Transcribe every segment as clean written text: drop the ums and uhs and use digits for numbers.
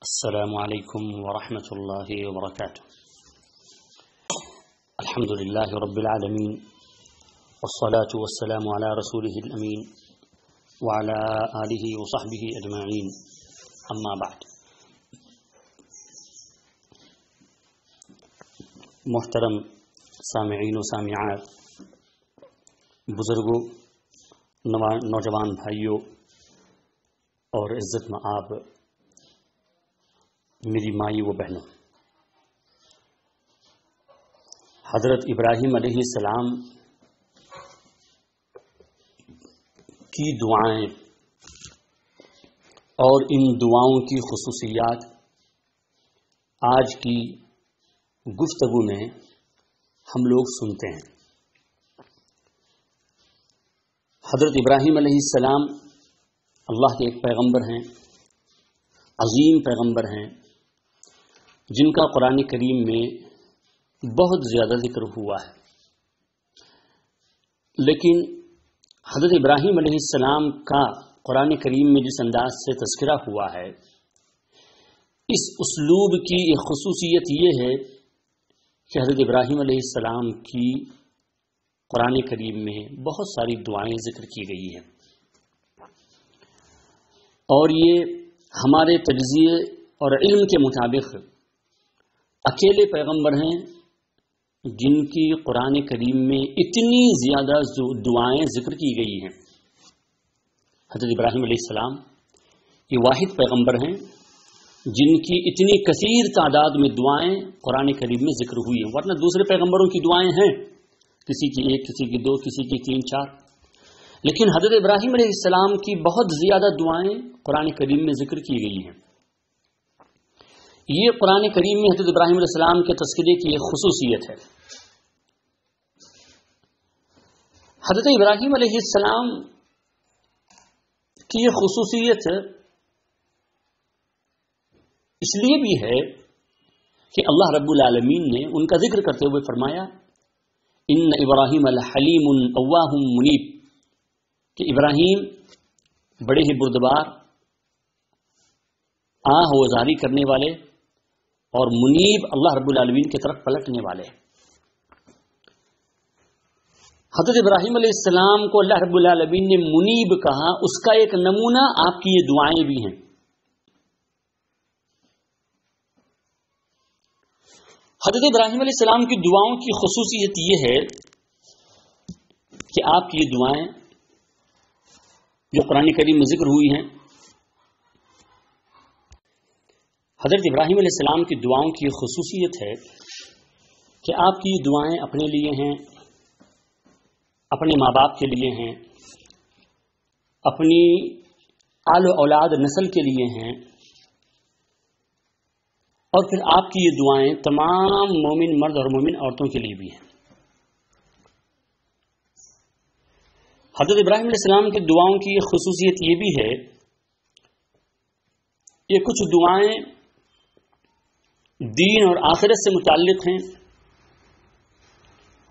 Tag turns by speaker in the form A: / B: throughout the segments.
A: السلام عليكم ورحمة الله وبركاته. الحمد لله رب العالمين، والصلاة والسلام على رسوله الأمين وعلى آله وصحبه أجمعين، أما بعد. محترم سامعین و سامعات، بزرگوں، نوجوان بھائیوں اور عزت مآب میری مائی و بہنوں، حضرت ابراہیم علیہ السلام کی دعائیں اور ان دعاؤں کی خصوصیات آج کی گفتگو میں ہم لوگ سنتے ہیں. حضرت ابراہیم علیہ السلام اللہ کے ایک پیغمبر ہیں، عظیم پیغمبر ہیں، جن کا قرآن کریم میں بہت زیادہ ذکر ہوا ہے. لیکن حضرت ابراہیم علیہ السلام کا قرآن کریم میں جس انداز سے تذکرہ ہوا ہے، اس اسلوب کی ایک خصوصیت یہ ہے کہ حضرت ابراہیم علیہ السلام کی قرآن کریم میں بہت ساری دعائیں ذکر کی گئی ہیں، اور یہ ہمارے تجزیے اور علم کے مطابق اکیلے پیغمبر ہیں جن کی قرآن کریم میں اتنی زیادہ دعائیں ذکر کی گئی ہیں. حضرت ابراہیم علیہ السلام یہ واحد پیغمبر ہیں جن کی اتنی کثیر تعداد میں دعائیں قرآن کریم میں ذکر ہوئی ہیں، ورنہ دوسرے پیغمبروں کی دعائیں ہیں، کسی کی ایک، کسی کی دو، کسی کی تین چار، لیکن حضرت ابراہیم علیہ السلام کی بہت زیادہ دعائیں قرآن کریم میں ذکر کی گئی ہیں. یہ قرآن کریم میں حضرت ابراہیم علیہ السلام کے تذکرے کی ایک خصوصیت ہے. حضرت ابراہیم علیہ السلام کی یہ خصوصیت اس لیے بھی ہے کہ اللہ رب العالمین نے ان کا ذکر کرتے ہوئے فرمایا، ان ابراہیم الحلیم اواہ منیب، کہ ابراہیم بڑے ہی بردبار، آہ و زاری کرنے والے اور منیب، اللہ رب العالمین کی طرف پلٹنے والے. حضرت ابراہیم علیہ السلام کو اللہ رب العالمین نے منیب کہا، اس کا ایک نمونہ آپ کی یہ دعائیں بھی ہیں. حضرت ابراہیم علیہ السلام کی دعاؤں کی خصوصیت یہ ہے کہ آپ کی یہ دعائیں جو قرآن کریم میں ذکر ہوئی ہیں، حضرت ابراہیم علیہ السلام کی دعاؤں کی خصوصیت ہے کہ آپ کی دعائیں اپنے لیے ہیں، اپنے ماں باپ کے لیے ہیں، اپنی آل و اولاد نسل کے لیے ہیں، اور پھر آپ کی یہ دعائیں تمام مومن مرد اور مومن عورتوں کے لیے بھی ہیں. حضرت ابراہیم علیہ السلام کی دعاؤں کی یہ خصوصیت یہ بھی ہے کہ کچھ دعائیں دین اور آخرت سے متعلق ہیں،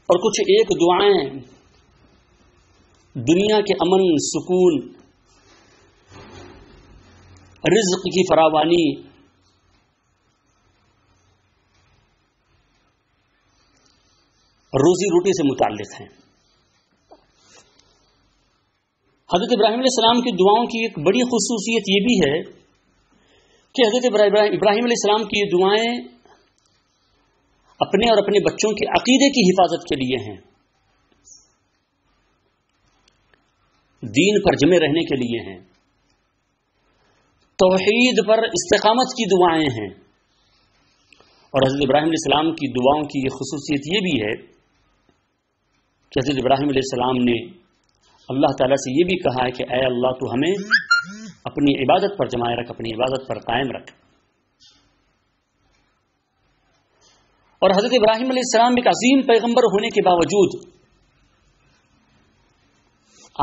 A: اور کچھ ایک دعائیں دنیا کے امن، سکون، رزق کی فراوانی، روزی روٹی سے متعلق ہیں. حضرت ابراہیم علیہ السلام کی دعاؤں کی ایک بڑی خصوصیت یہ بھی ہے کہ حضرت ابراہیم علیہ السلام کی یہ دعائیں اپنے اور اپنے بچوں کے عقیدے کی حفاظت کے لیے ہیں، دین پر جمے رہنے کے لیے ہیں، توحید پر استقامت کی دعائیں ہیں. اور حضرت ابراہیم علیہ السلام کی دعاؤں کی یہ خصوصیت یہ بھی ہے کہ حضرت ابراہیم علیہ السلام نے اللہ تعالیٰ سے یہ بھی کہا ہے کہ اے اللہ تو ہمیں اپنی عبادت پر جمائے رکھ، اپنی عبادت پر قائم رکھ. اور حضرت ابراہیم علیہ السلام ایک عظیم پیغمبر ہونے کے باوجود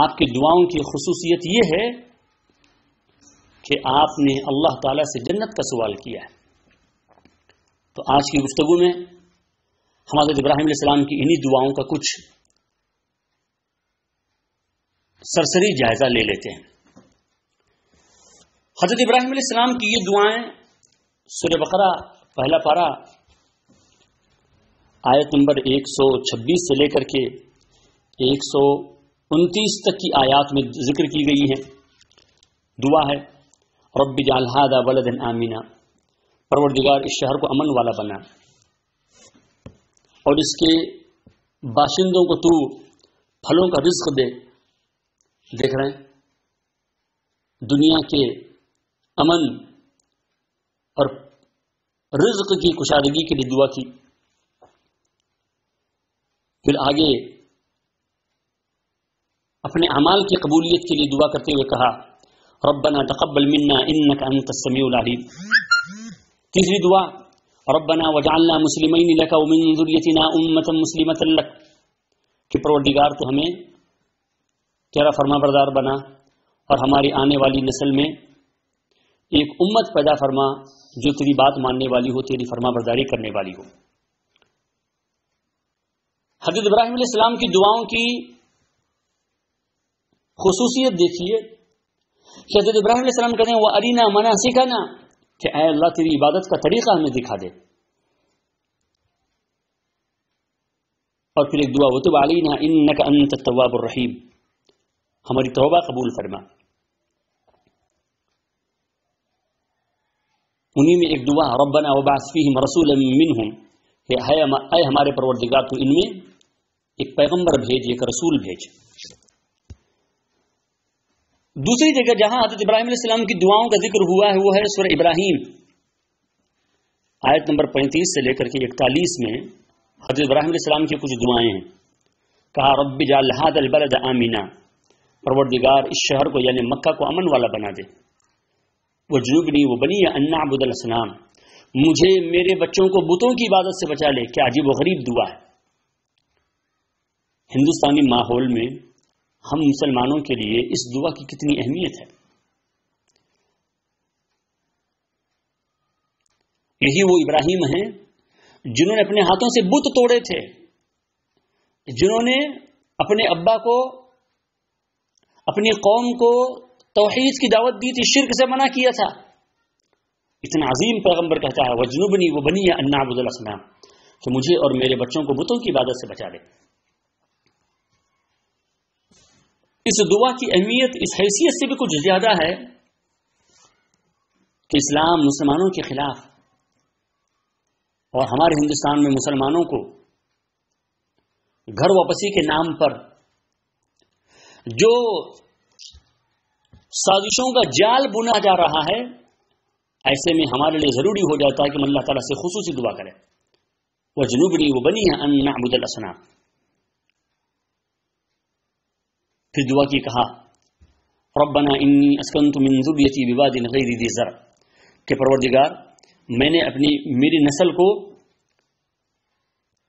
A: آپ کی دعاؤں کی خصوصیت یہ ہے کہ آپ نے اللہ تعالیٰ سے جنت کا سوال کیا ہے. تو آج کی گفتگو میں ہم حضرت ابراہیم علیہ السلام کی انہی دعاؤں کا کچھ سرسری جائزہ لے لیتے ہیں. حضرت ابراہیم علیہ السلام کی یہ دعائیں سورہ بقرہ پہلا پارہ آیت نمبر 126 سے لے کر کے 129 تک کی آیات میں ذکر کی گئی ہے. دعا ہے رب اجعل ھذا بلدا آمنا، پروردگار اس شہر کو امن والا بنا اور اس کے باشندوں کو تو پھلوں کا رزق دے. دیکھ رہے ہیں دنیا کے امن اور رزق کی کشادگی کے لیے دعا کی. پھر آگے اپنے اعمال کی قبولیت کے لیے دعا کرتے ہوئے کہا ربنا تقبل منا انك انت السميع العليم. تیسری دعا ربنا وجعلنا مسلمین لك ومن ذریتنا امة مسلمة لك، کہ پروردگار تو ہمیں تیرا فرما بردار بنا اور ہماری آنے والی نسل میں ایک امت پیدا فرما جو تیری بات ماننے والی ہو، تیری فرما برداری کرنے والی ہو. حضرت ابراہیم علیہ السلام کی دعاؤں کی خصوصیت دیکھیے کہ حضرت ابراہیم علیہ السلام کہتے ہیں وَأَرِنَا مَنَاسِكَنَا، کہ اے اللہ تیری عبادت کا طریقہ ہمیں دکھا دے. اور پھر ایک دعا وَتُبْ عَلَيْنَا إِنَّكَ أَنْتَ التَّوَّابُ الرَّحِيمُ، ہماری توبہ قبول فرما. انہی میں ایک دعا ربنا وبعث فیہم رسولا منہم، کہ اے ہمارے پروردگار تو ان میں ایک پیغمبر بھیج، ایک رسول بھیج. دوسری جگہ جہاں حضرت ابراہیم علیہ السلام کی دعاؤں کا ذکر ہوا ہے وہ ہے سورہ ابراہیم آیت نمبر 35 سے لے کر کے 41 میں حضرت ابراہیم علیہ السلام کی کچھ دعائیں ہیں. کہا رب اجعل ھذا البلد آمنا، پروردگار اس شہر کو یعنی مکہ کو امن والا بنا دے. وجنبنی وبنی ان نعبد الاصنام، مجھے میرے بچوں کو بتوں کی عبادت سے بچا لے. کیا عجیب و غریب دعا ہے. ہندوستانی ماحول میں ہم مسلمانوں کے لیے اس دعا کی کتنی اہمیت ہے. یہی وہ ابراہیم ہیں جنہوں نے اپنے ہاتھوں سے بت توڑے تھے، جنہوں نے اپنے ابا کو، اپنی قوم کو توحید کی دعوت دی تھی، شرک سے منع کیا تھا. اتنا عظیم پیغمبر کہتا ہے وجنبنی وبنی ان نعبد الاصنام، کہ مجھے اور میرے بچوں کو بتوں کی عبادت سے بچا لے. اس دعا کی اہمیت اس حیثیت سے بھی کچھ زیادہ ہے کہ اسلام مسلمانوں کے خلاف اور ہمارے ہندوستان میں مسلمانوں کو گھر واپسی کے نام پر جو سازشوں کا جال بنا جا رہا ہے، ایسے میں ہمارے لیے ضروری ہو جاتا ہے کہ ہم اللہ تعالیٰ سے خصوصی دعا کریں وجنبنی وبنی ان نعبد الاصنام. پھر دعا کی کہا ربنا انی اسکنت من ذریتی بواد غیر ذی زرع، کہ پروردگار میں نے میری نسل کو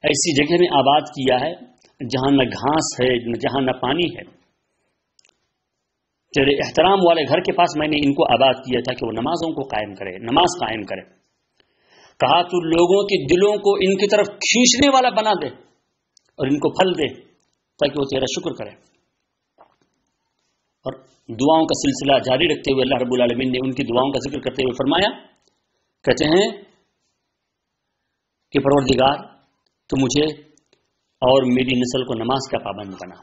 A: ایسی جگہ میں آباد کیا ہے جہاں نہ گھاس ہے، جہاں نہ پانی ہے. تیرے احترام والے گھر کے پاس میں نے ان کو آباد کیا تھا کہ وہ نمازوں کو قائم کرے، نماز قائم کرے. کہا تو لوگوں کے دلوں کو ان کی طرف کھینچنے والا بنا دے اور ان کو پھل دے تاکہ وہ تیرا شکر کرے. اور دعاؤں کا سلسلہ جاری رکھتے ہوئے اللہ رب العالمین نے ان کی دعاؤں کا ذکر کرتے ہوئے فرمایا، کہتے ہیں کہ پروردگار تو مجھے اور میری نسل کو نماز کا پابند بنا.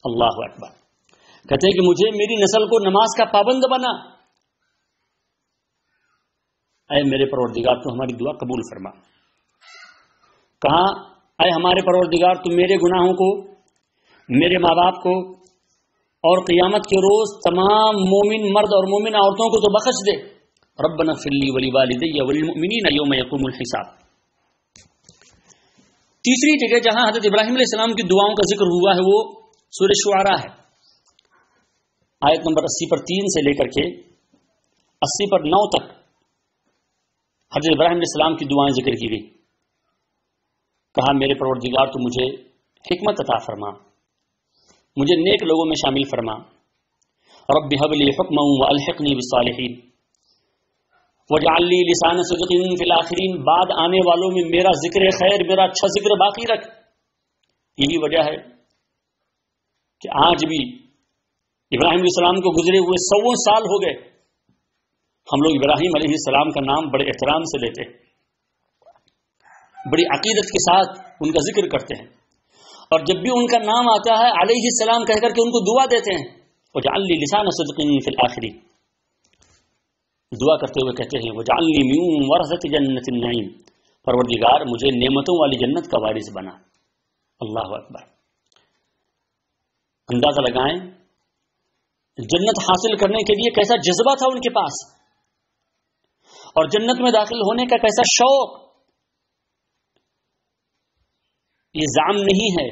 A: اللہ اکبر. کہتے ہیں کہ مجھے میری نسل کو نماز کا پابند بنا. اے میرے پروردگار تو ہماری دعا قبول فرما. کہا اے ہمارے پروردگار تو میرے گناہوں کو، میرے ماں باپ کو اور قیامت کے روز تمام مومن مرد اور مومن عورتوں کو تو بخش دے. ربنا اغفر لی ولوالدی وللمؤمنین یوم یقوم الحساب. تیسری جگہ جہاں حضرت ابراہیم علیہ السلام کی دعاؤں کا ذکر ہوا ہے وہ سورہ شعراء ہے، آیت نمبر 80 پر 3 سے لے کر کے 80 پر 9 تک حضرت ابراہیم علیہ السلام کی دعائیں ذکر کی گئی. کہا میرے پروردگار تو مجھے حکمت عطا فرما، مجھے نیک لوگوں میں شامل فرما. رب هب لي حکما والحقنی بالصالحین واجعل لي لسان صدق فی الاخرین. بعد آنے والوں میں میرا ذکر خیر، میرا اچھا ذکر باقی رکھ. یہی وجہ ہے کہ آج بھی ابراہیم علیہ السلام کو گزرے ہوئے 100 سال ہو گئے، ہم لوگ ابراہیم علیہ السلام کا نام بڑے احترام سے لیتے ہیں، بڑی عقیدت کے ساتھ ان کا ذکر کرتے ہیں، اور جب بھی ان کا نام آتا ہے علیہ السلام کہہ کر کے ان کو دعا دیتے ہیں، وجعلنی لسان صدق فی الآخرین، دعا کرتے ہوئے کہتے ہیں وجعلنی من ورثۃ جنۃ النعیم، پروردگار مجھے نعمتوں والی جنت کا وارث بنا۔ اللہ اکبر، اندازہ لگائیں جنت حاصل کرنے کے لیے کیسا جذبہ تھا ان کے پاس، اور جنت میں داخل ہونے کا کیسا شوق۔ یہ زعم نہیں ہے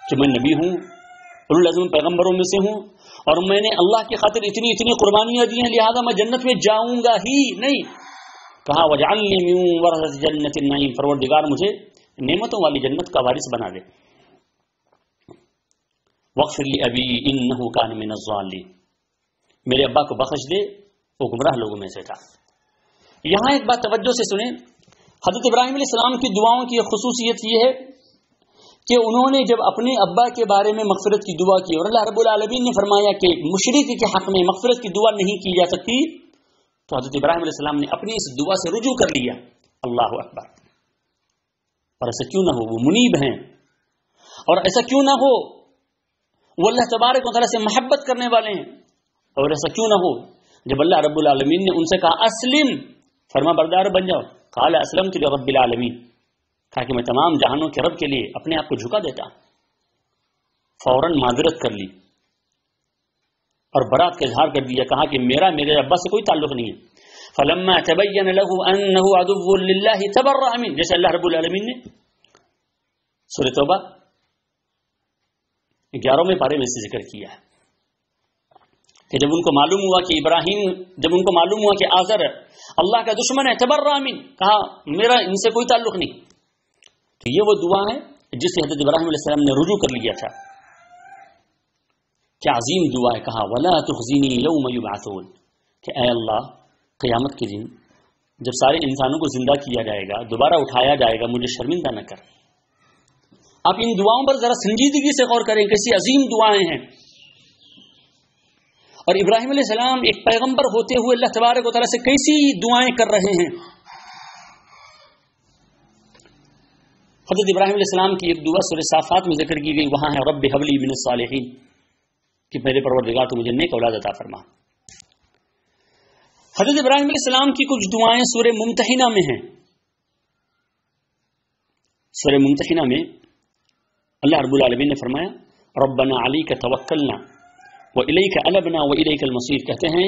A: کہ میں نبی ہوں، اولو العزم پیغمبروں میں سے ہوں، اور میں نے اللہ کی خاطر اتنی قربانیاں دی ہیں لہذا میں جنت میں جاؤں گا ہی نہیں۔ کہا وجعلنی من ورثۃ جنۃ النعیم، پروردگار مجھے نعمتوں والی جنت کا وارث بنا دے۔ واغفر لأبی انہ کان من الضالین، میرے ابا کو بخش دے، وہ گمراہ لوگوں میں سے تھا۔ یہاں ایک بات توجہ سے سنیں، حضرت ابراہیم علیہ السلام کی دعاؤں کی خصوصیت یہ ہے کہ انہوں نے جب اپنے ابا کے بارے میں مغفرت کی دعا کی، اور اللہ رب العالمین نے فرمایا کہ مشرک کے حق میں مغفرت کی دعا نہیں کی جا سکتی، تو حضرت ابراہیم علیہ السلام نے اپنی اس دعا سے رجوع کر لیا۔ اللہ اکبر۔ اور ایسا کیوں نہ ہو، وہ منیب ہیں، اور ایسا کیوں نہ ہو وہ اللہ تبارک و تعالیٰ سے محبت کرنے والے ہیں، اور ایسا کیوں نہ ہو جب اللہ رب العالمین نے ان سے کہا اسلم، فرما بردار بن جاؤ، قال اسلمت لرب العالمین، کہا کہ میں تمام جہانوں کے رب کے لیے اپنے آپ کو جھکا دیتا، فوراً معذرت کر لی اور برات کا اظہار کر دیا، کہا کہ میرے ابا سے کوئی تعلق نہیں ہے۔ فلما تبین له انه عدو للہ تبرأ منه، جیسے اللہ رب العالمین نے سورۃ توبہ 11ویں پارے میں سے ذکر کیا ہے کہ جب ان کو معلوم ہوا کہ جب ان کو معلوم ہوا کہ آزر اللہ کا دشمن ہے، تبرأ منه، کہا میرا ان سے کوئی تعلق نہیں۔ تو یہ وہ دعا ہے جس سے حضرت ابراہیم علیہ السلام نے رجوع کر لیا تھا۔ کیا عظیم دعا ہے، کہا ولا تخزنی یوم یبعثون، کہ اے اللہ قیامت کے دن جب سارے انسانوں کو زندہ کیا جائے گا، دوبارہ اٹھایا جائے گا، مجھے شرمندہ نہ کر۔ آپ ان دعاؤں پر ذرا سنجیدگی سے غور کریں، کیسی عظیم دعائیں ہیں۔ اور ابراہیم علیہ السلام ایک پیغمبر ہوتے ہوئے اللہ تبارک و تعالیٰ سے کیسی دعائیں کر رہے ہیں۔ حضرت ابراہیم علیہ السلام کی ایک دعا سورہ صافات میں ذکر کی گئی، وہاں ہے رب ہب لی من الصالحین، کہ میرے پروردگار تو مجھے نیک اولاد عطا فرما۔ حضرت ابراہیم علیہ السلام کی کچھ دعائیں سورہ ممتحنہ میں ہیں۔ سورہ ممتحنہ میں اللہ رب العالمین نے فرمایا ربنا علیک توکلنا وإلیک انبنا وإلیک المصیر، کہتے ہیں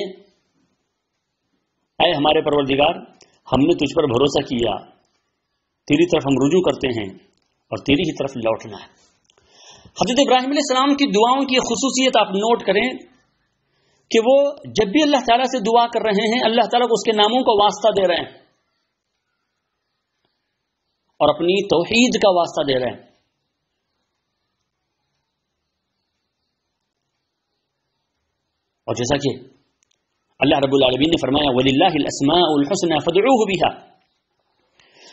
A: اے ہمارے پروردگار ہم نے تجھ پر بھروسہ کیا، تیری طرف ہم رجوع کرتے ہیں اور تیری ہی طرف لوٹنا ہے۔ حضرت ابراہیم علیہ السلام کی دعاؤں کی خصوصیت آپ نوٹ کریں کہ وہ جب بھی اللہ تعالیٰ سے دعا کر رہے ہیں، اللہ تعالیٰ کو اس کے ناموں کا واسطہ دے رہے ہیں اور اپنی توحید کا واسطہ دے رہے ہیں۔ اور جیسا کہ اللہ رب العالمین نے فرمایا وَلِلَّهِ الْأَسْمَاءُ الْحُسْنَى فَادْعُوهُ بِهَا،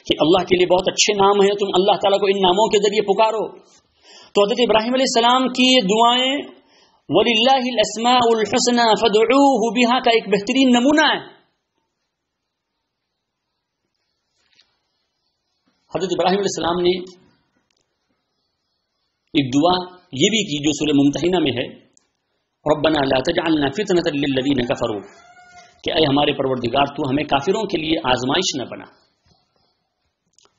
A: کہ اللہ کے لیے بہت اچھے نام ہیں، تم اللہ تعالیٰ کو ان ناموں کے ذریعے پکارو۔ تو حضرت ابراہیم علیہ السلام کی یہ دعائیں وَلِلَّهِ الْأَسْمَاءُ الْحُسْنَى فَادْعُوهُ بِهَا کا ایک بہترین نمونہ ہے۔ حضرت ابراہیم علیہ السلام نے ایک دعا یہ بھی کی جو سورہ ممتحنہ میں ہے، ربنا لا تجعلنا فتنة للذین کفروا، کہ اے ہمارے پروردگار تو ہمیں کافروں کے لیے آزمائش نہ بنا،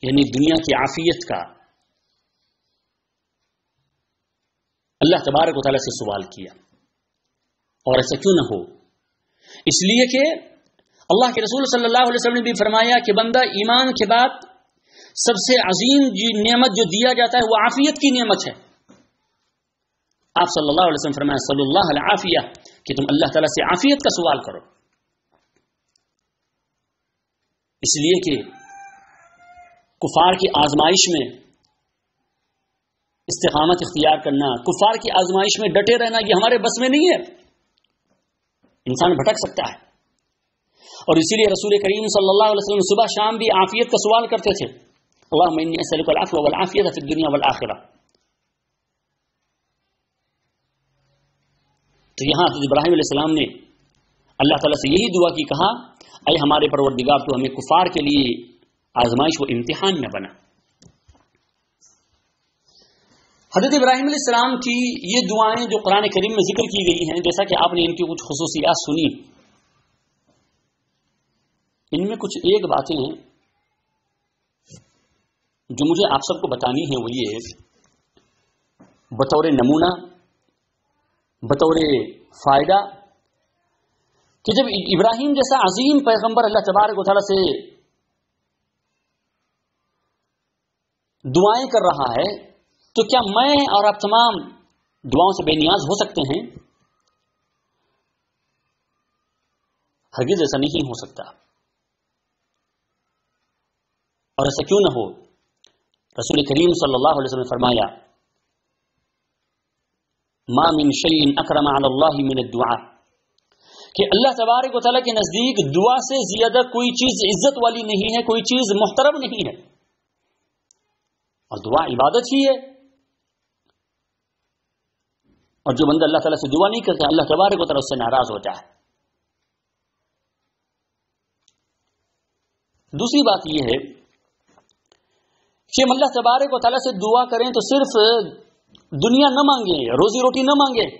A: یعنی دنیا کی عافیت کا اللہ تبارک و تعالیٰ سے سوال کیا۔ اور ایسا کیوں نہ ہو، اس لیے کہ اللہ کے رسول صلی اللہ علیہ وسلم نے بھی فرمایا کہ بندہ ایمان کے بعد سب سے عظیم نعمت جو دیا جاتا ہے وہ عافیت کی نعمت ہے۔ آپ صلی اللہ علیہ وسلم فرمایا صلی اللہ العافیہ، کہ تم اللہ تعالیٰ سے عافیت کا سوال کرو، اس لیے کہ کفار کی آزمائش میں استقامت اختیار کرنا، کفار کی آزمائش میں ڈٹے رہنا، یہ ہمارے بس میں نہیں ہے، انسان بھٹک سکتا ہے۔ اور اسی لیے رسول کریم صلی اللہ علیہ وسلم صبح شام بھی عافیت کا سوال کرتے تھے، اللہم انی اسألک العفو والعافیۃ فی الدنیا والآخرہ۔ تو یہاں حضرت ابراہیم علیہ السلام نے اللہ تعالیٰ سے یہی دعا کی، کہا اے ہمارے پروردگار تو ہمیں کفار کے لیے آزمائش و امتحان نہ بنا۔ حضرت ابراہیم علیہ السلام کی یہ دعائیں جو قرآن کریم میں ذکر کی گئی ہیں، جیسا کہ آپ نے ان کی کچھ خصوصیات سنی، ان میں کچھ ایک باتیں ہیں جو مجھے آپ سب کو بتانی ہے، وہ یہ ہے بطور نمونہ، بطور فائدہ، کہ جب ابراہیم جیسا عظیم پیغمبر اللہ تبارک و تعالیٰ سے دعائیں کر رہا ہے، تو کیا میں اور آپ تمام دعاؤں سے بے نیاز ہو سکتے ہیں؟ ہرگز ایسا نہیں ہو سکتا، اور ایسا کیوں نہ ہو؟ رسول کریم صلی اللہ علیہ وسلم نے فرمایا ما من شیء اکرم علی اللہ من الدعاء، کہ اللہ تبارک و تعالیٰ کے نزدیک دعا سے زیادہ کوئی چیز عزت والی نہیں ہے، کوئی چیز محترم نہیں ہے، اور دعا عبادت ہی ہے، اور جو بندہ اللہ تعالیٰ سے دعا نہیں کرتا اللہ تبارک و تعالیٰ اس سے ناراض ہوتا ہے۔ دوسری بات یہ ہے کہ ہم اللہ تبارک و تعالیٰ سے دعا کریں تو صرف دنیا نہ مانگیں، روزی روٹی نہ مانگیں،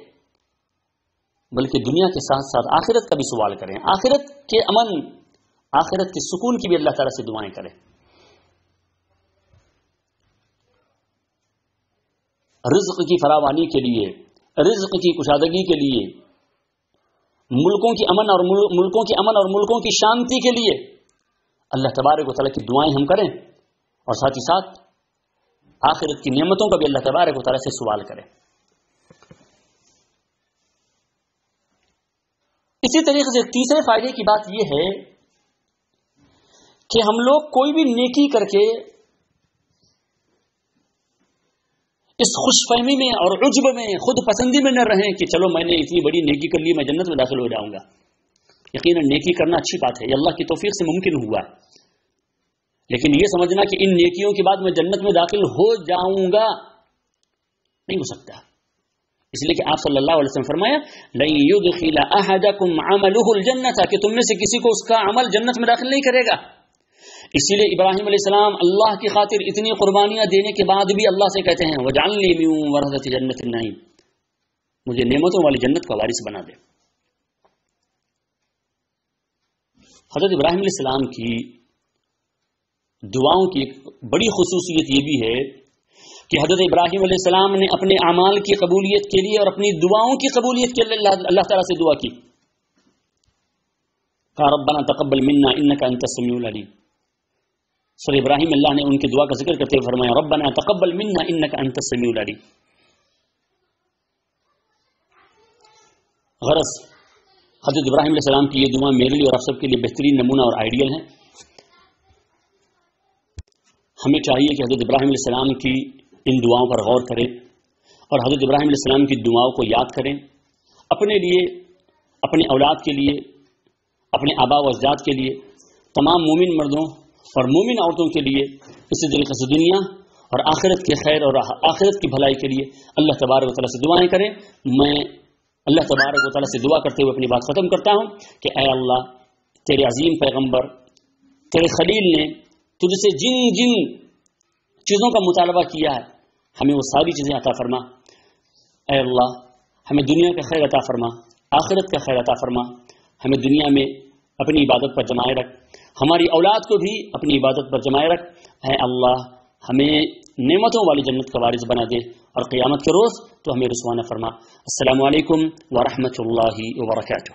A: بلکہ دنیا کے ساتھ ساتھ آخرت کا بھی سوال کریں، آخرت کے امن، آخرت کے سکون کی بھی اللہ تعالیٰ سے دعائیں کریں۔ رزق کی فراوانی کے لیے، رزق کی کشادگی کے لیے، ملکوں کی امن اور ملکوں کی شانتی کے لیے اللہ تبارک و تعالیٰ کی دعائیں ہم کریں، اور ساتھ ہی ساتھ آخرت کی نعمتوں کا بھی اللہ تبارک و تعالیٰ سے سوال کریں۔ اسی طریقے سے تیسرے فائدے کی بات یہ ہے کہ ہم لوگ کوئی بھی نیکی کر کے اس خوش فہمی میں اور عجب میں، خود پسندی میں نہ رہیں کہ چلو میں نے اتنی بڑی نیکی کر لی، میں جنت میں داخل ہو جاؤں گا۔ یقیناً نیکی کرنا اچھی بات ہے، یہ اللہ کی توفیق سے ممکن ہوا، لیکن یہ سمجھنا کہ ان نیکیوں کے بعد میں جنت میں داخل ہو جاؤں گا، نہیں ہو سکتا، اس لیے کہ آپ صلی اللہ علیہ وسلم فرمایا لن يدخل احدكم عمله الجنة، کہ تم میں سے کسی کو اس کا عمل جنت میں داخل نہیں کرے گا۔ اسی لیے ابراہیم علیہ السلام اللہ کی خاطر اتنی قربانیاں دینے کے بعد بھی اللہ سے کہتے ہیں وَجْعَلْنِي مِن وَرَثَةِ جَنَّةِ النَّعِيمِ، مجھے نعمتوں والی جنت کا وارث بنا دے۔ حضرت ابراہیم علیہ السلام کی دعاؤں کی ایک بڑی خصوصیت یہ بھی ہے کہ حضرت ابراہیم علیہ السلام نے اپنے اعمال کی قبولیت کے لیے اور اپنی دعاؤں کی قبولیت کے لیے اللہ تعالیٰ سے دعا کی، کہا ربنا تقبل منا انک انت السمیع العلیم۔ سورہ ابراہیم اللہ نے ان کی دعا کا ذکر کرتے ہوئے فرمایا ربنا تقبل منا انک انت السمیع العلیم۔ غرض حضرت ابراہیم علیہ السلام کی یہ دعا میرے لیے اور آپ سب کے لیے بہترین نمونہ اور آئیڈیل ہیں۔ ہمیں چاہیے کہ حضرت ابراہیم علیہ السلام کی ان دعاؤں پر غور کریں اور حضرت ابراہیم علیہ السلام کی دعاؤں کو یاد کریں، اپنے لیے، اپنے اولاد کے لیے، اپنے آبا و اجداد کے لیے، تمام مومن مردوں اور مومن عورتوں کے لیے، اسی طریقے سے دنیا اور آخرت کے خیر اور آخرت کی بھلائی کے لیے اللہ تبارک و تعالیٰ سے دعائیں کریں۔ میں اللہ تبارک و تعالیٰ سے دعا کرتے ہوئے اپنی بات ختم کرتا ہوں کہ اے اللہ، تیرے عظیم پیغمبر، تیرے خلیل نے تجھ سے جن جن چیزوں کا مطالبہ کیا ہے ہمیں وہ ساری چیزیں عطا فرما۔ اے اللہ، ہمیں دنیا کا خیر عطا فرما، آخرت کا خیر عطا فرما، ہمیں دنیا میں اپنی عبادت پر جمائے رکھ، ہماری اولاد کو بھی اپنی عبادت پر جمائے رکھ۔ اے اللہ، ہمیں نعمتوں والی جنت کا وارث بنا دے، اور قیامت کے روز تو ہمیں رسوا نہ فرما۔ السلام علیکم ورحمۃ اللہ وبرکاتہ۔